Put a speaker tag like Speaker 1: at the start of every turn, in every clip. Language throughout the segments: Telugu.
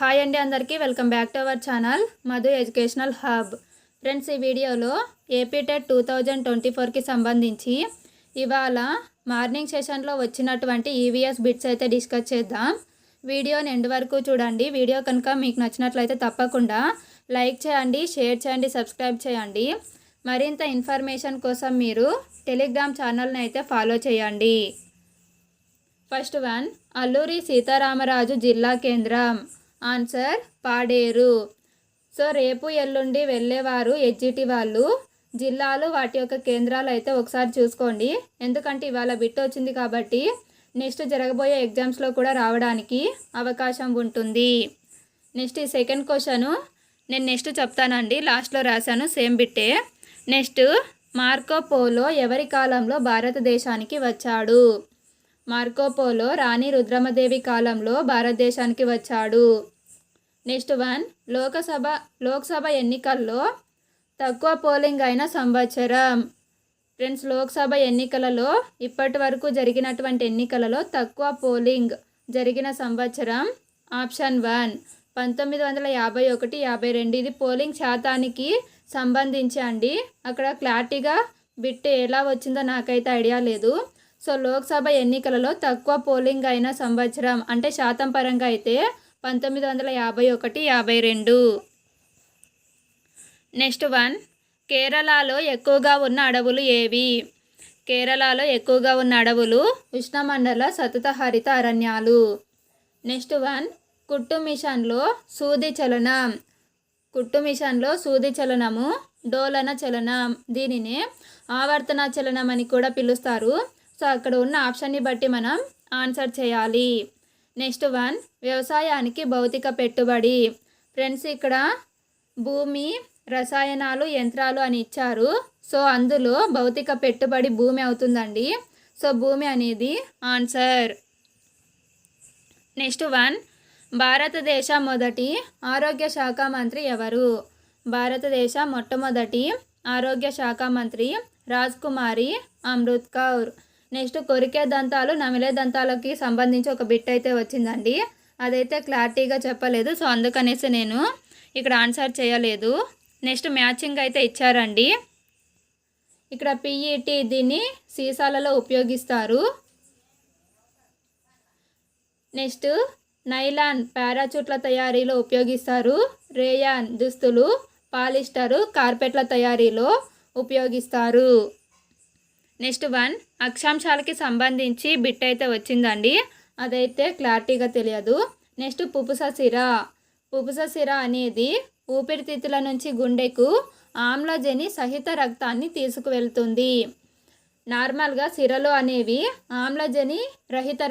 Speaker 1: హాయ్ అండి అందరికీ welcome back to our channel Madhu educational hub. Friends, ఈ వీడియోలో ఏపీ టెట్ 2024కి సంబంధించి ఇవాళ మార్నింగ్ సెషన్లో వచ్చినటువంటి ఈవీఎస్ బిట్స్ అయితే డిస్కస్ చేద్దాం. వీడియోని ఎండ్ వరకు చూడండి. వీడియో కనుక మీకు నచ్చినట్లయితే తప్పకుండా లైక్ చేయండి, షేర్ చేయండి, సబ్స్క్రైబ్ చేయండి. మరింత ఇన్ఫర్మేషన్ కోసం మీరు టెలిగ్రామ్ ఛానల్ని అయితే ఫాలో చేయండి. ఫస్ట్ వన్, అల్లూరి సీతారామరాజు జిల్లా కేంద్రం. ఆన్సర్ పాడేరు. సో రేపు ఎల్లుండి వెళ్ళేవారు ఎడ్జిటి వాళ్ళు జిల్లాలు వాటి యొక్క కేంద్రాలు అయితే ఒకసారి చూసుకోండి. ఎందుకంటే ఇవాళ బిట్ వచ్చింది కాబట్టి నెక్స్ట్ జరగబోయే ఎగ్జామ్స్లో కూడా రావడానికి అవకాశం ఉంటుంది. నెక్స్ట్ ఈ సెకండ్ క్వశ్చను నేను నెక్స్ట్ చెప్తానండి, లాస్ట్లో రాశాను సేమ్ బిట్టే. నెక్స్ట్, మార్కో పోలో ఎవరి కాలంలో భారతదేశానికి వచ్చాడు? మార్కో పోలో రాణి రుద్రమదేవి కాలంలో భారతదేశానికి వచ్చాడు. నెక్స్ట్ వన్, లోక్సభ ఎన్నికల్లో తక్కువ పోలింగ్ అయిన సంవత్సరం. ఫ్రెండ్స్, లోక్సభ ఎన్నికలలో ఇప్పటి వరకు జరిగినటువంటి ఎన్నికలలో తక్కువ పోలింగ్ జరిగిన సంవత్సరం ఆప్షన్ 1 1951, 52. ఇది పోలింగ్ శాతానికి సంబంధించి అండి. అక్కడ క్లారిటీగా బిట్ ఎలా వచ్చిందో నాకైతే ఐడియా లేదు. సో లోక్సభ ఎన్నికలలో తక్కువ పోలింగ్ అయిన సంవత్సరం అంటే శాతం పరంగా అయితే 1951, 52. నెక్స్ట్ వన్, కేరళలో ఎక్కువగా ఉన్న అడవులు ఏవి? కేరళలో ఎక్కువగా ఉన్న అడవులు ఉష్ణమండల సతత హరిత అరణ్యాలు. నెక్స్ట్ వన్, కుట్టు మిషన్లో సూది చలనం. కుట్టు మిషన్లో సూది చలనము డోలన చలనం, దీనినే ఆవర్తన చలనం అని కూడా పిలుస్తారు. సో అక్కడ ఉన్న ఆప్షన్ని బట్టి మనం ఆన్సర్ చేయాలి. నెక్స్ట్ వన్, వ్యవసాయానికి భౌతిక పెట్టుబడి. ఫ్రెండ్స్, ఇక్కడ భూమి, రసాయనాలు, యంత్రాలు అని ఇచ్చారు. సో అందులో భౌతిక పెట్టుబడి భూమి అవుతుందండి. సో భూమి అనేది ఆన్సర్. నెక్స్ట్ వన్, భారతదేశ మొదటి ఆరోగ్య శాఖ మంత్రి ఎవరు? భారతదేశ మొట్టమొదటి ఆరోగ్య శాఖ మంత్రి రాజ్కుమారి అమృత్ కౌర్. నెక్స్ట్, కొరికే దంతాలు, నమిలే దంతాలకి సంబంధించి ఒక బిట్ అయితే వచ్చిందండి. అదైతే క్లారిటీగా చెప్పలేదు, సో అందుకనేసి నేను ఇక్కడ ఆన్సర్ చేయలేదు. నెక్స్ట్, మ్యాచింగ్ అయితే ఇచ్చారండి. ఇక్కడ పిఈటి దీన్ని సీసాలలో ఉపయోగిస్తారు. నెక్స్ట్, నైలాన్ పారాచూట్ల తయారీలో ఉపయోగిస్తారు. రేయాన్ దుస్తులు, పాలిస్టరు కార్పెట్ల తయారీలో ఉపయోగిస్తారు. నెక్స్ట్ వన్, అక్షాంశాలకి సంబంధించి బిట్ అయితే వచ్చిందండి. అదైతే క్లారిటీగా తెలియదు. నెక్స్ట్, పుపుస సిర. పుపుస సిర అనేది ఊపిరితిత్తుల నుంచి గుండెకు ఆమ్లజని సహిత రక్తాన్ని తీసుకువెళ్తుంది. నార్మల్గా సిరలు అనేవి ఆమ్లజని రహిత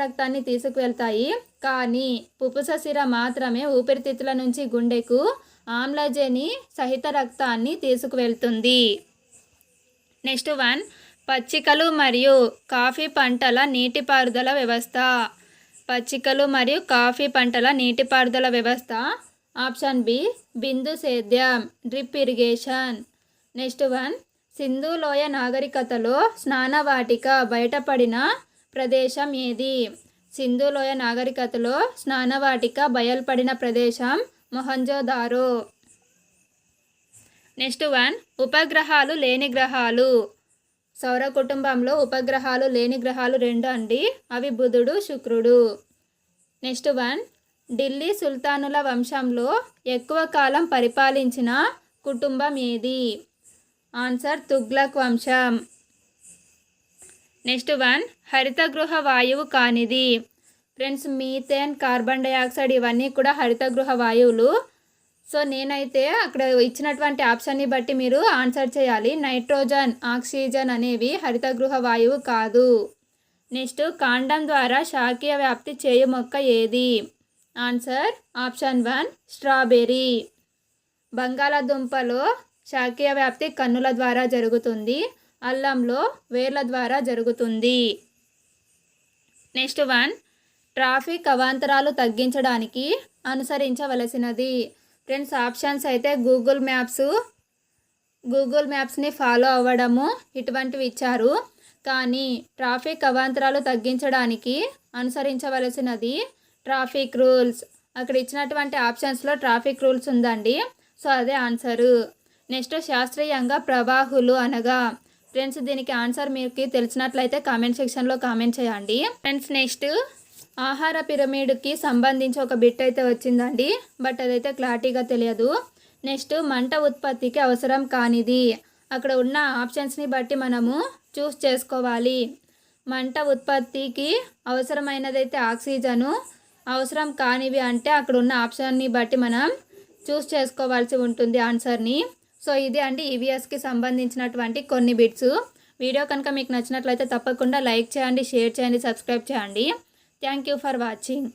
Speaker 1: రక్తాన్ని తీసుకువెళ్తాయి. కానీ పుపుస సిర మాత్రమే ఊపిరితిత్తుల నుంచి గుండెకు ఆమ్లజని సహిత రక్తాన్ని తీసుకువెళ్తుంది. నెక్స్ట్ వన్, పచ్చికలు మరియు కాఫీ పంటల నీటిపారుదల వ్యవస్థ. పచ్చికలు మరియు కాఫీ పంటల నీటిపారుదల వ్యవస్థ ఆప్షన్ బి బిందు సేద్యం, drip irrigation. Next one, Sindhu లోయ నాగరికతలో స్నానవాటిక బయటపడిన ప్రదేశం ఏది? సింధు లోయ నాగరికతలో స్నానవాటిక బయలుపడిన ప్రదేశం మొహంజోదారో. నెక్స్ట్ వన్, ఉపగ్రహాలు లేని గ్రహాలు. సౌర కుటుంబంలో ఉపగ్రహాలు లేని గ్రహాలు 2 అండి. అవి బుధుడు, శుక్రుడు. నెక్స్ట్ వన్, ఢిల్లీ సుల్తానుల వంశంలో ఎక్కువ కాలం పరిపాలించిన కుటుంబం ఏది? ఆన్సర్ తుగ్లక్ వంశం. నెక్స్ట్ వన్, హరిత గృహ వాయువు కానిది. ఫ్రెండ్స్, మీథేన్, కార్బన్ డైఆక్సైడ్ ఇవన్నీ కూడా హరిత గృహ వాయువులు. సో నేనైతే అక్కడ ఇచ్చినటువంటి ఆప్షన్ని బట్టి మీరు ఆన్సర్ చేయాలి. నైట్రోజన్, ఆక్సిజన్ అనేవి హరిత గృహ వాయువు కాదు. నెక్స్ట్, కాండం ద్వారా శాఖీయ వ్యాప్తి చేయు మొక్క ఏది? Answer option 1 strawberry. బంగాళాదుంపలో శాఖీయ వ్యాప్తి కన్నుల ద్వారా జరుగుతుంది. అల్లంలో వేర్ల ద్వారా జరుగుతుంది. నెక్స్ట్ వన్, ట్రాఫిక్ అవాంతరాలు తగ్గించడానికి అనుసరించవలసినది. ఫ్రెండ్స్, ఆప్షన్స్ అయితే గూగుల్ మ్యాప్స్ని ఫాలో అవ్వడము ఇటువంటివి ఇచ్చారు. కానీ ట్రాఫిక్ అవాంతరాలు తగ్గించడానికి అనుసరించవలసినది ట్రాఫిక్ రూల్స్. అక్కడ ఇచ్చినటువంటి ఆప్షన్స్లో ట్రాఫిక్ రూల్స్ ఉందండి. సో అదే ఆన్సరు. నెక్స్ట్ శాస్త్రీయంగా ప్రవాహులు అనగా. ఫ్రెండ్స్ దీనికి ఆన్సర్ మీకు తెలిసినట్లయితే కామెంట్ సెక్షన్లో కామెంట్ చేయండి. ఫ్రెండ్స్ నెక్స్ట్ ఆహార పిరమిడ్కి సంబంధించి ఒక బిట్ అయితే వచ్చిందండి, బట్ అదైతే క్లారిటీగా తెలియదు. నెక్స్ట్ మంట ఉత్పత్తికి అవసరం కానిది. అక్కడ ఉన్న ఆప్షన్స్ని బట్టి మనము చూస్ చేసుకోవాలి. మంట ఉత్పత్తికి అవసరమైనదైతే ఆక్సిజను, అవసరం కానివి అంటే అక్కడ ఉన్న ఆప్షన్ని బట్టి మనం చూస్ చేసుకోవాల్సి ఉంటుంది ఆన్సర్ని. సో ఇది అండి ఈవీఎస్కి సంబంధించినటువంటి కొన్ని బిట్స్. వీడియో కనుక మీకు నచ్చినట్లయితే తప్పకుండా లైక్ చేయండి, షేర్ చేయండి, సబ్స్క్రైబ్ చేయండి. Thank you for watching.